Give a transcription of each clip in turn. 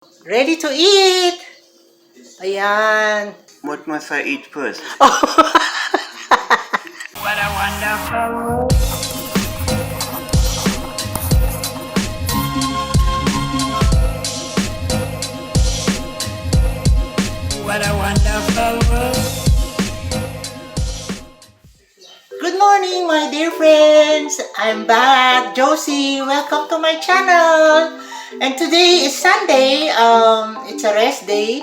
Ready to eat! Ayan. What must I eat first? What a wonderful world. What a wonderful world. Good morning, my dear friends! I'm back, Josie. Welcome to my channel. And today is Sunday. It's a rest day.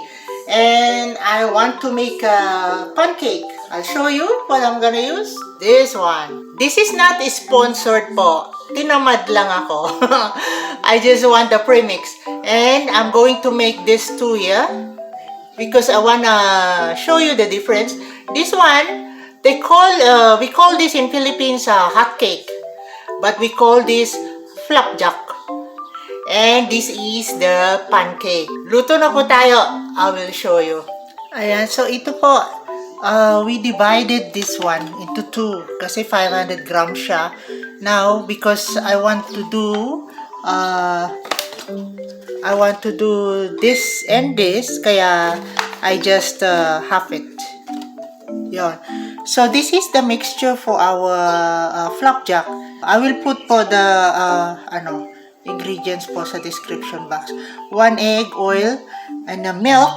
And I want to make a pancake. I'll show you what I'm gonna use. This one. This is not sponsored po. Tinamad lang ako. I just want the premix. And I'm going to make this too, yeah? Because I wanna show you the difference. This one, we call this in Philippines hotcake, but we call this flapjack. And this is the pancake. Luto na po tayo. I will show you. Ayan, so ito po, we divided this one into two kasi 500 grams siya. Now, because I want to do this and this, kaya I just half it. Yon. So this is the mixture for our flapjack. I will put po the ingredients po sa description box. 1 egg, oil, and the milk,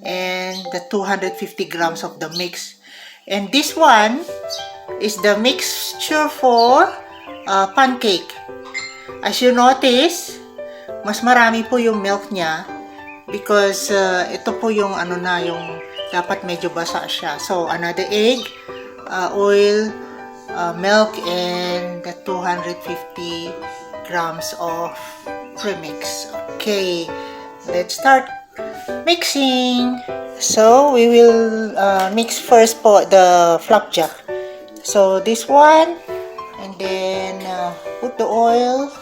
and the 250 grams of the mix. And this one is the mixture for pancake. As you notice, mas marami po yung milk niya because ito po yung yung dapat medyo basa siya. So another egg, oil, milk, and the 250 grams of premix. Okay, let's start mixing. So we will mix first po the flapjack. So this one, and then put the oil.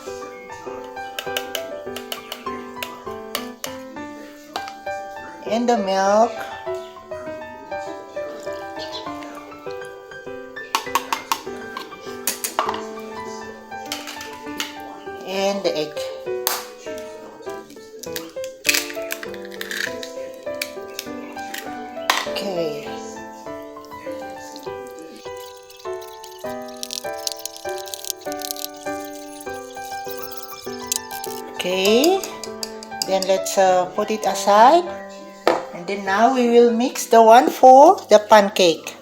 And the milk. And the egg. Okay. Okay. Then let's put it aside. And then now we will mix the one for the pancake.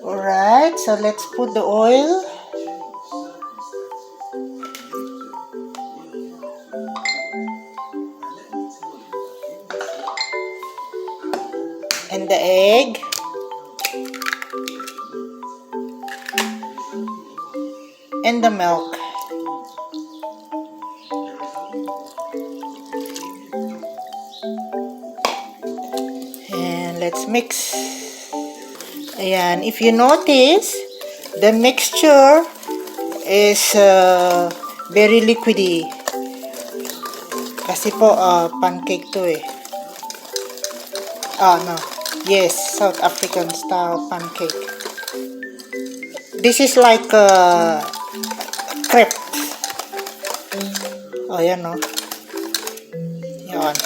Alright, so let's put the oil. And the egg. And the milk. And let's mix. Ayan, if you notice, the mixture is very liquidy. Kasi po, pancake to eh. No. Yes, South African style pancake. This is like crepe. Oh, yan no. Yan.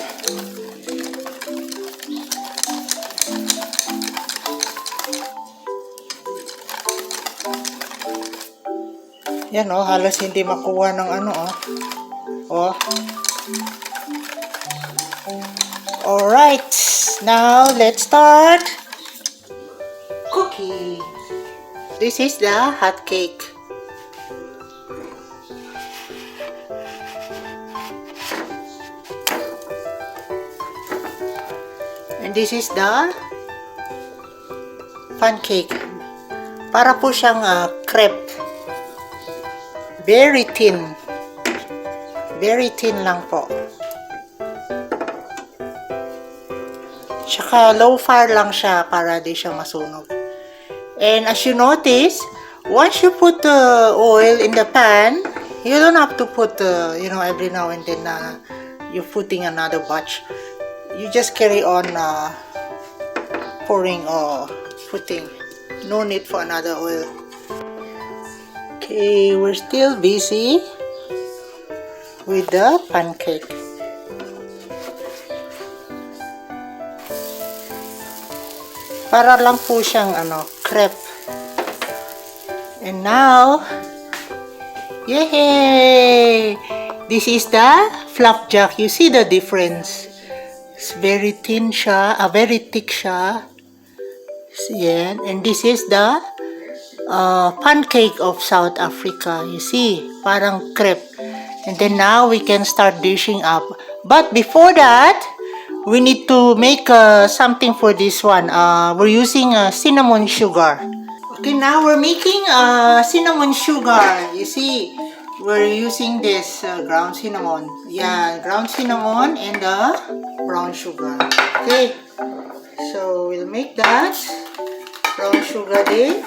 Yan oh, halos hindi makuha ng Oh. Alright, now let's start cooking. This is the hot cake. And this is the pancake. Para po siyang crepe. Very thin. Very thin lang po. Tsaka low fire lang siya para di siya masunog. And as you notice, once you put the oil in the pan, you don't have to put every now and then you're putting another batch. You just carry on pouring or putting. No need for another oil. Okay, we're still busy with the pancake. Para lang po siyang crepe. And now, yay! This is the flapjack. You see the difference? It's very thin siya, very thick siya. Yan. And this is the pancake of South Africa. You see, parang crepe. And then now we can start dishing up. But before that, we need to make something for this one. We're using cinnamon sugar. Okay, now we're making cinnamon sugar. You see, we're using this ground cinnamon. Yeah, ground cinnamon and brown sugar. Okay, so we'll make that brown sugar din.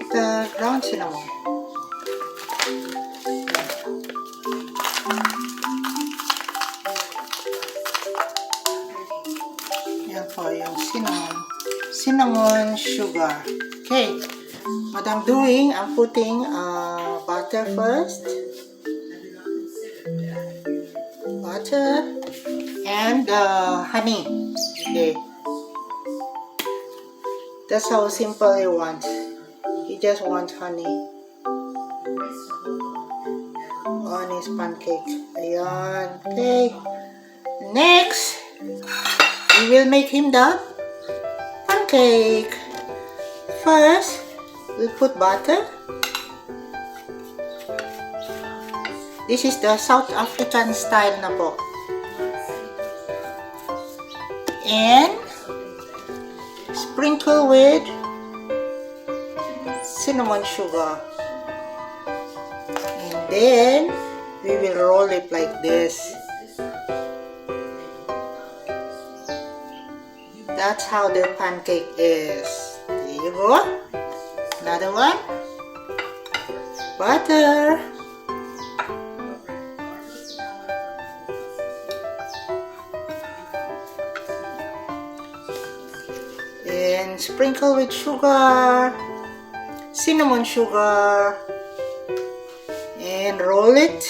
The ground cinnamon. Yan po yung cinnamon sugar. Okay, what I'm doing, I'm putting butter first. Butter and honey. Okay, that's how simple you want. You just want honey on his pancake. Ayan. Okay. Next, we will make him the pancake. First, we put butter. This is the South African style na po. And sprinkle with cinnamon sugar. And then, we will roll it like this. That's how the pancake is. There you go. Another one. Butter. And sprinkle with sugar. Cinnamon sugar. And roll it.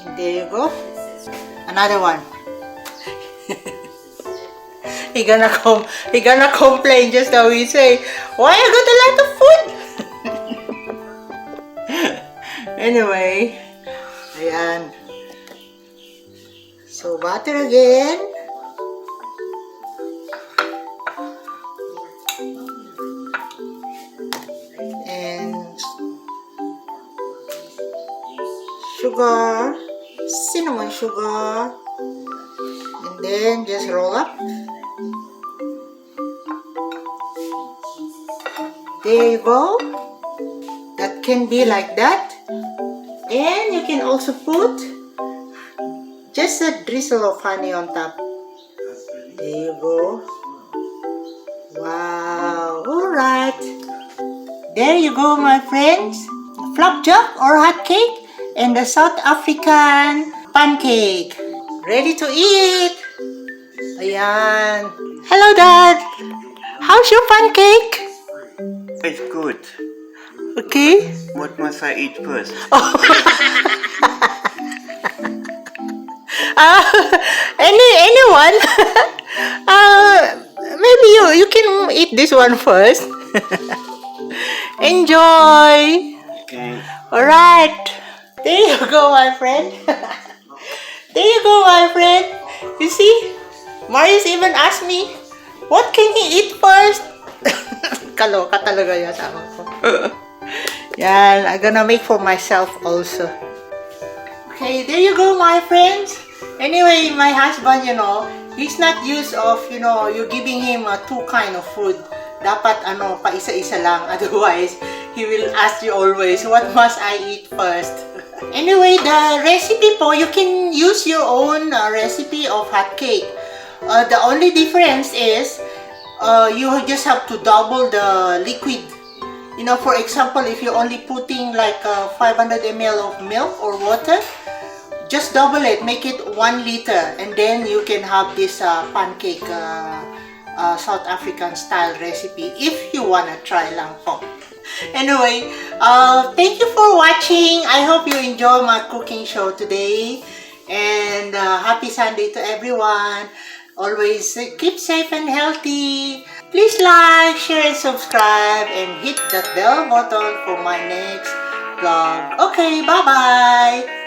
And there you go. Another one. He gonna complain just how we say, why I got a lot of food? Anyway, ayan. So butter again. And sugar, cinnamon sugar. And then just roll up. There you go. That can be like that. And you can also put just a drizzle of honey on top. There you go. Wow. Alright. There you go, my friends. Flapjack or hotcake and the South African pancake. Ready to eat. Ayan. Hello, Dad. How's your pancake? It's good. Okay. What must I eat first? Anyone? Maybe you can eat this one first. Enjoy. Okay. Alright. There you go, my friend. There you go, my friend. You see? Marius even asked me, what can he eat first? Kaloka talaga yung asawa ko. Yan, I'm gonna make for myself also. Okay, there you go, my friends. Anyway, my husband, he's not used of, you giving him two kind of food. Dapat, pa isa-isa lang. Otherwise, he will ask you always, what must I eat first? Anyway, the recipe po, you can use your own recipe of hot cake. The only difference is, you just have to double the liquid. For example, if you're only putting like 500 ml of milk or water, just double it, make it 1 liter, and then you can have this pancake South African style recipe if you wanna try lang po. Anyway, thank you for watching. I hope you enjoy my cooking show today, and happy Sunday to everyone. Always keep safe and healthy. Please like, share, and subscribe, and hit that bell button for my next vlog. Okay, bye-bye.